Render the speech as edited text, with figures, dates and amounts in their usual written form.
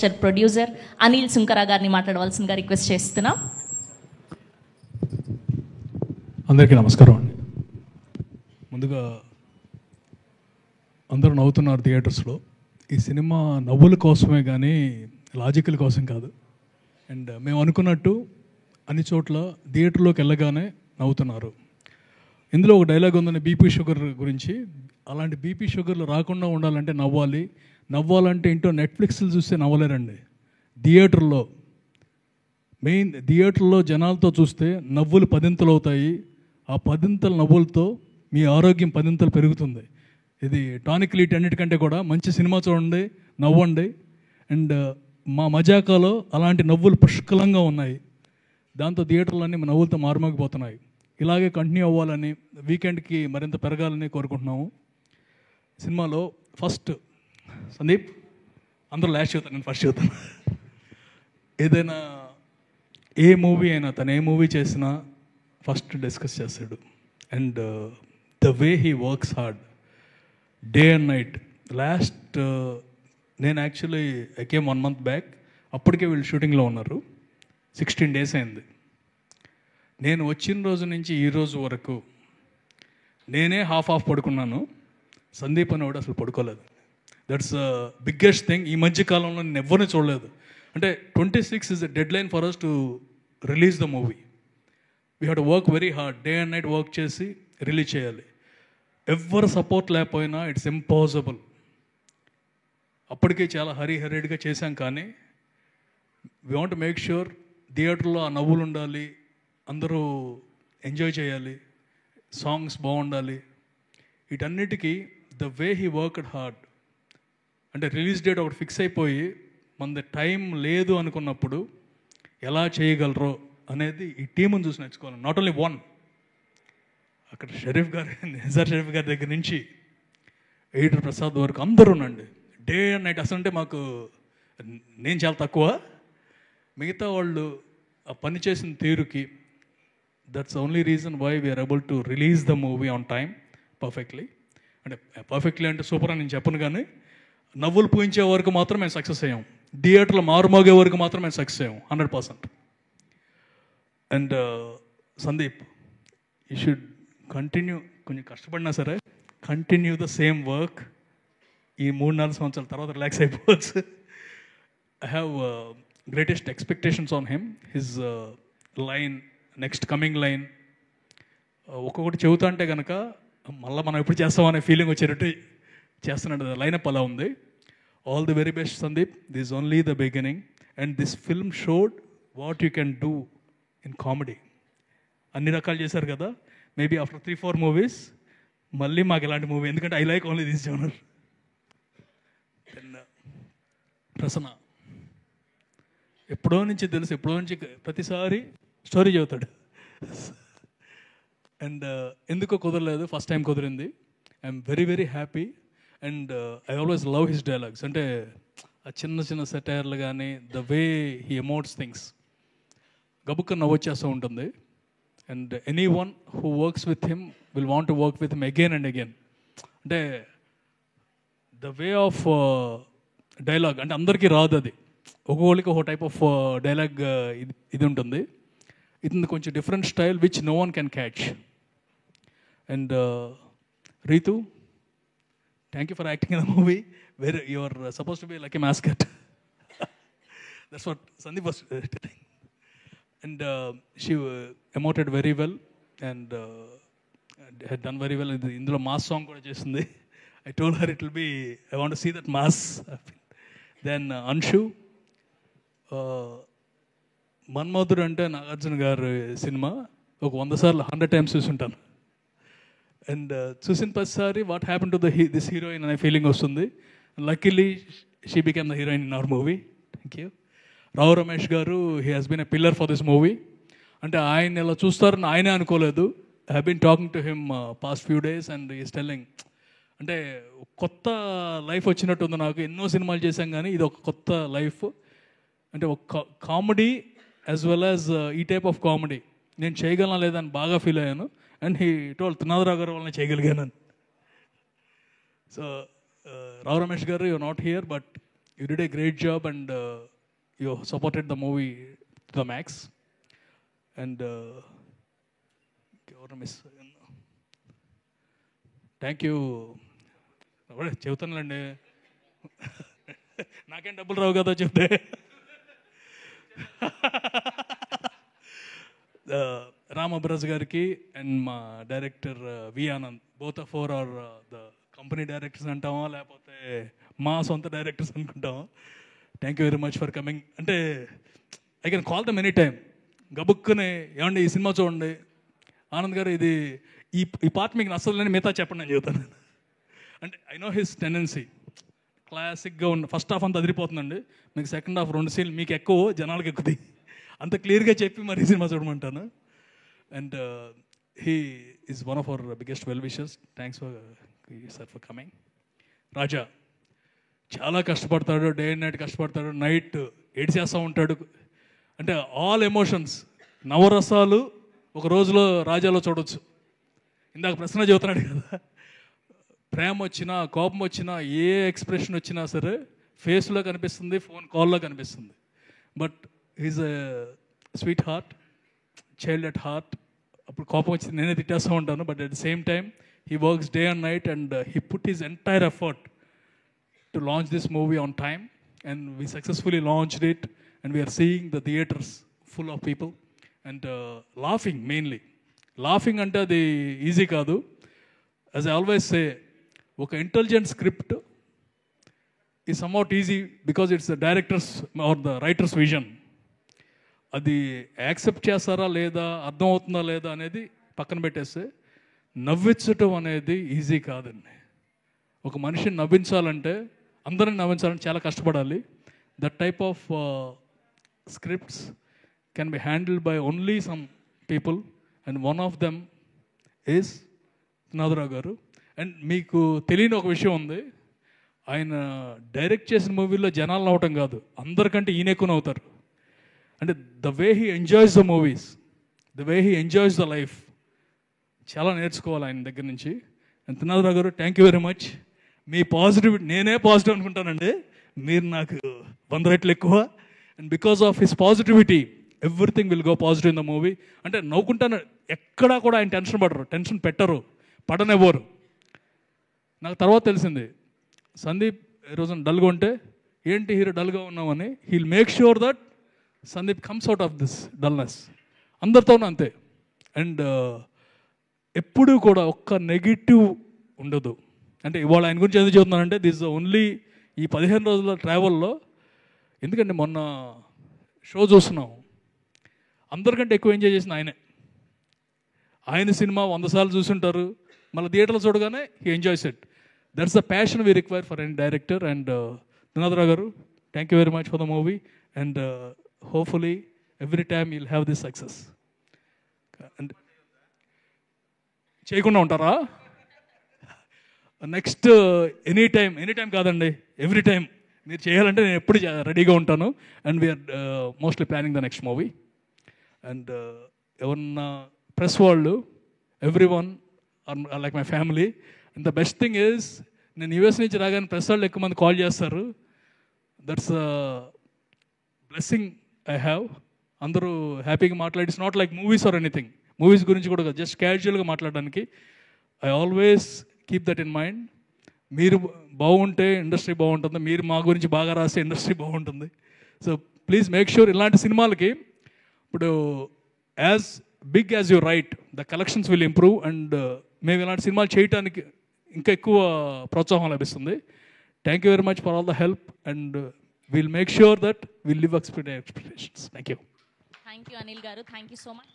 Picture producer Anil Sunkara గారిని మాట్లాడవలసిందిగా request చేస్తున్నాం. అందరికీ నమస్కారం అండి. ముందుగా అందరూ నవ్వుతున్నారు థియేటర్స్లో. ఈ సినిమా నవ్వుల కోసమే కానీ లాజికల్ కోసం కాదు. అండ్ మేము అనుకున్నట్టు అన్ని చోట్ల థియేటర్లోకి వెళ్ళగానే నవ్వుతున్నారు. ఇందులో ఒక డైలాగ్ ఉందని బీపీ షుగర్ గురించి. అలాంటి బీపీ షుగర్లు రాకుండా ఉండాలంటే నవ్వాలంటే ఏంటో నెట్ఫ్లిక్స్లు చూస్తే నవ్వలేరండి. థియేటర్లో జనాలతో చూస్తే నవ్వులు 10 అవుతాయి. ఆ 10 నవ్వులతో మీ ఆరోగ్యం 10 పెరుగుతుంది. ఇది టానిక్ లీట్ అన్నిటికంటే కూడా మంచి సినిమా చూడండి, నవ్వండి. అండ్ మా మజాకాలో అలాంటి నవ్వులు పుష్కలంగా ఉన్నాయి. దాంతో థియేటర్లన్నీ నవ్వులతో మారుమోగిపోతున్నాయి. ఇలాగే కంటిన్యూ అవ్వాలని, వీకెండ్కి మరింత పెరగాలని కోరుకుంటున్నాము. సినిమాలో ఫస్ట్ సందీప్, అందరూ లాస్ట్ చెబుతాను, నేను ఫస్ట్ చెబుతాను. ఏదైనా ఏ మూవీ అయినా తను ఏ మూవీ చేసినా ఫస్ట్ డిస్కస్ చేస్తాడు. And the way he works hard day and night. నేను actually I came 1 month back. అప్పటికే వీళ్ళు షూటింగ్లో ఉన్నారు. 16 days అయింది. నేను వచ్చిన రోజు నుంచి ఈ రోజు వరకు నేనే హాఫ్ పడుకున్నాను. సందీప్ అనేవాడు అసలు పడుకోలేదు. That's biggest thing. ఈ మధ్య కాలంలో నేను ఎవరిని చూడలేదు. అంటే 26 is a deadline for us to release the movie. We have to work very hard, day and night work చేసి రిలీజ్ చేయాలి. ఎవరు సపోర్ట్ లేకపోయినా ఇట్స్ ఇంపాసిబుల్. అప్పటికే చాలా హరీడ్గా చేశాం, కానీ వీ వాంట్ మేక్ ష్యూర్ థియేటర్లో ఆ నవ్వులు ఉండాలి, అందరూ ఎంజాయ్ చేయాలి, సాంగ్స్ బాగుండాలి. వీటన్నిటికీ the way he worked hard. అంటే రిలీజ్ డేట్ ఒకటి ఫిక్స్ అయిపోయి మన టైం లేదు అనుకున్నప్పుడు ఎలా చేయగలరో అనేది ఈ టీముని చూసి నేర్చుకోవాలి. నాట్ ఓన్లీ వన్, అక్కడ నిజార్ షరీఫ్ గారి దగ్గర నుంచి ఎడిటర్ ప్రసాద్ వరకు అందరూ ఉండండి. Day and night. అసలు అంటే మాకు నేను చాలా తక్కువ, మిగతా వాళ్ళు ఆ పని చేసిన తీరుకి that's only reason why we are able to release the movie on time perfectly. అంటే పర్ఫెక్ట్లీ అంటే సూపర్ అని నేను చెప్పను, కానీ నవ్వులు పూయించే వరకు మాత్రం మేము సక్సెస్ అయ్యాం. థియేటర్లో మారుమోగే వరకు మాత్రం మేము సక్సెస్ అయ్యాం 100%. And Sandeep, you should continue. కొంచెం కష్టపడినా సరే కంటిన్యూ ద సేమ్ వర్క్. ఈ 3-4 సంవత్సరాల తర్వాత రిలాక్స్ అయిపోవచ్చు. I have greatest expectations on him. His line, next coming line ఒక్కొక్కటి చెబుతా అంటే కనుక మళ్ళీ మనం ఎప్పుడు చేస్తామనే ఫీలింగ్ వచ్చేటట్టు చేస్తున్నాడు. లైనప్ అలా ఉంది. All the very best Sandeep. This only the beginning. And this film showed what you can do in comedy. అన్ని రకాలు చేశారు కదా. మేబీ ఆఫ్టర్ 3-4 movies మళ్ళీ మాకు ఇలాంటి మూవీ, ఎందుకంటే I like only this genre. Then Prasanna ఎప్పుడో నుంచి తెలుసు, ఎప్పుడో నుంచి ప్రతిసారి స్టోరీ చెబుతాడు. అండ్ ఎందుకో కుదరలేదు, ఫస్ట్ టైం కుదిరింది. I'm very very happy. And I always love his dialogues. అంటే ఆ చిన్న సెటైర్లు కానీ, the way he emotes things గబుక్క నవ్వొచ్చేస్తూ ఉంటుంది. And any one who works with him will want to work with him again and again. అంటే the way of dialogue అంటే అందరికీ రాదు, అది ఒక్కొక్కరికి ఒక టైప్ ఆఫ్ డైలాగ్ ఇది ఉంటుంది. ఇది కొంచెం different style which no one can catch. And Ritu, thank you for acting in the movie. Where you are suppose to be like a mascot. That's what Sandeep was telling. And she emoted very well and had done very well. ఇందులో mass song కూడా చేసింది. I told her it will be, I want to see that mass. Then Anshu, మన్మధుడు అంటే నాగార్జున గారు cinema ఒక 100 సార్లు 100 times చూసుంటాను. And చూసిన ప్రతిసారి what happen to this heroine అనే ఫీలింగ్ వస్తుంది. Luckily she became the heroine in our movie. Thank you. Rao Ramesh garu, he has been a pillar for this movie. అంటే ఆయన ఇలా చూస్తారని ఆయనే అనుకోలేదు. I have been talking to him past few days and is telling, అంటే కొత్త life వచ్చినట్టు ఉంది నాకు. ఎన్నో సినిమాలు చేశాం కానీ ఇది ఒక కొత్త లైఫ్. అంటే ఒక కామెడీ యాజ్ వెల్ యాజ్ ఈ టైప్ ఆఫ్ కామెడీ నేను చేయగలనా లేదని బాగా ఫీల్ అయ్యాను. అండ్ హీ టోల్డ్ త్రినాథరావు గారు వల్ల చేయగలిగాను. So Rao Ramesh garu, you are not here, but You did a great job and you supported the movie to the max. And miss. Thank you. చెబుతానులేండి, నాకేం డబ్బులు రావు కదా చెప్తే. రామబ్రజ్ గారికి అండ్ మా director V Anand, both of four are the company directors అంటామా లేకపోతే మా సొంత డైరెక్టర్స్ అనుకుంటామా. Thank you very much for coming. అంటే I can call them any time. గబుక్కునే ఏమండి ఈ సినిమా చూడండి, ఆనంద్ గారు ఇది ఈ పార్ట్ మీకు నచ్చలేని మిగతా చెప్పండి నేను చెబుతాను. అంటే ఐ నో హిస్ టెండెన్సీ. క్లాసిక్గా ఉన్న ఫస్ట్ హాఫ్ అంతా అదిరిపోతుందండి, మీకు సెకండ్ హాఫ్ 2 సీన్లు మీకు ఎక్కువ, జనాలకు ఎక్కుతాయి. అంత క్లియర్గా చెప్పి మరి సినిమా చూడమంటాను. And he is one of our biggest well wishers. Thanks sir for coming. Raja చాలా కష్టపడతాడు, డే అండ్ నైట్ కష్టపడతాడు, నైట్ ఏడ్చేస్తూ ఉంటాడు. అంటే ఆల్ ఎమోషన్స్, నవరసాలు ఒక రోజులో రాజాలో చూడవచ్చు. ఇందాక ప్రశ్న చెబుతున్నాడు కదా, ప్రేమ వచ్చినా కోపం వచ్చినా ఏ ఎక్స్ప్రెషన్ వచ్చినా సరే ఫేస్లో కనిపిస్తుంది, ఫోన్ కాల్లో కనిపిస్తుంది. But is a sweet heart, child at heart. అప్పుడు కోపం వచ్చింది నేనే తిట్టేస్తూ ఉంటాను, but at the same time he works day and night and he put his entire effort to launch this movie on time. And we successfully launched it and we're seeing the theatres full of people and laughing. Mainly laughing అంటే అది easy కాదు. As I always say, ఒక intelligent script ఈ somewhat easy because it's the directors or the writers vision. అది accept చేస్తారా లేదా, అర్థమవుతుందా లేదా అనేది పక్కన పెట్టేస్తే, నవ్వించటం అనేది ఈజీ కాదండి. ఒక మనిషిని నవ్వించాలంటే, అందరిని నవ్వించాలంటే చాలా కష్టపడాలి. That type of scripts can be handled by only some people and one of them is Nadarao garu. And మీకు తెలియని ఒక విషయం ఉంది, ఆయన డైరెక్ట్ చేసిన మూవీలో జనాలు నవ్వటం కాదు, అందరికంటే ఈయన ఎక్కువ నవ్వుతారు. అంటే the way he enjoys the movies, the way he enjoys the life, చాలా నేర్చుకోవాలి ఆయన దగ్గర నుంచి. And Trinadharao garu, thank you very much. Me positivity, నేనే పాజిటివ్ అనుకుంటానండి, మీరు నాకు 100 రెట్లు ఎక్కువ. And because of his positivity everything will go positive in the movie. అంటే నవ్వుకుంటాను, ఎక్కడా కూడా ఆయన టెన్షన్ పడరు, టెన్షన్ పెట్టరు, పడనివ్వరు. నాకు తర్వాత తెలిసింది, సందీప్ ఈరోజు డల్గా ఉంటే ఏంటి హీరో డల్గా ఉన్నామని, heal make sure that Sandeep comes out of this dullness. అందరితోనూ అంతే. అండ్ ఎప్పుడూ కూడా ఒక్క నెగిటివ్ ఉండదు. అంటే ఇవాళ ఆయన గురించి ఎందుకు చెబుతున్నానంటే, దిస్ ఓన్లీ ఈ 15 రోజుల ట్రావెల్లో. ఎందుకంటే మొన్న షో చూస్తున్నాం, అందరికంటే ఎక్కువ ఎంజాయ్ చేసిన ఆయనే. ఆయన సినిమా 100 సార్లు చూసుంటారు, మళ్ళీ థియేటర్లో చూడగానే he enjoys it. That's the passion we require for any director. And Trinadharao garu, thank you very much for the movie and hopefully every time you'll have this success. And చేయకుండా ఉంటారా? నెక్స్ట్ ఎనీ టైం కాదండి, every time మీరు చేయాలంటే నేను ఎప్పుడు రెడీగా ఉంటాను. And we're mostly planning the next movie. And ఎవరన్నా ప్రెస్ వాళ్ళు, every one are like my family. And the best thing is, నేను యూఎస్ నుంచి రాగానే ప్రెస్ వాళ్ళు ఎక్కువ మంది కాల్ చేస్తారు. That's blessing I have. అందరూ హ్యాపీగా మాట్లాడి, it's not like movies or anything, movies గురించి కూడా జస్ట్ క్యాజువల్గా మాట్లాడడానికి. I always keep that in mind. మీరు బాగుంటే ఇండస్ట్రీ బాగుంటుంది, మీరు మా గురించి బాగా రాస్తే ఇండస్ట్రీ బాగుంటుంది. సో ప్లీజ్ మేక్ ష్యూర్ ఇలాంటి సినిమాలకి ఇప్పుడు as big as you right, the collections will improve. And మేము ఇలాంటి సినిమాలు చేయడానికి ఇంకా ఎక్కువ ప్రోత్సాహం లభిస్తుంది. Thank you very much for all the help and will make sure that will live expectations. Thank you. Thank you Anil garu, thank you so much.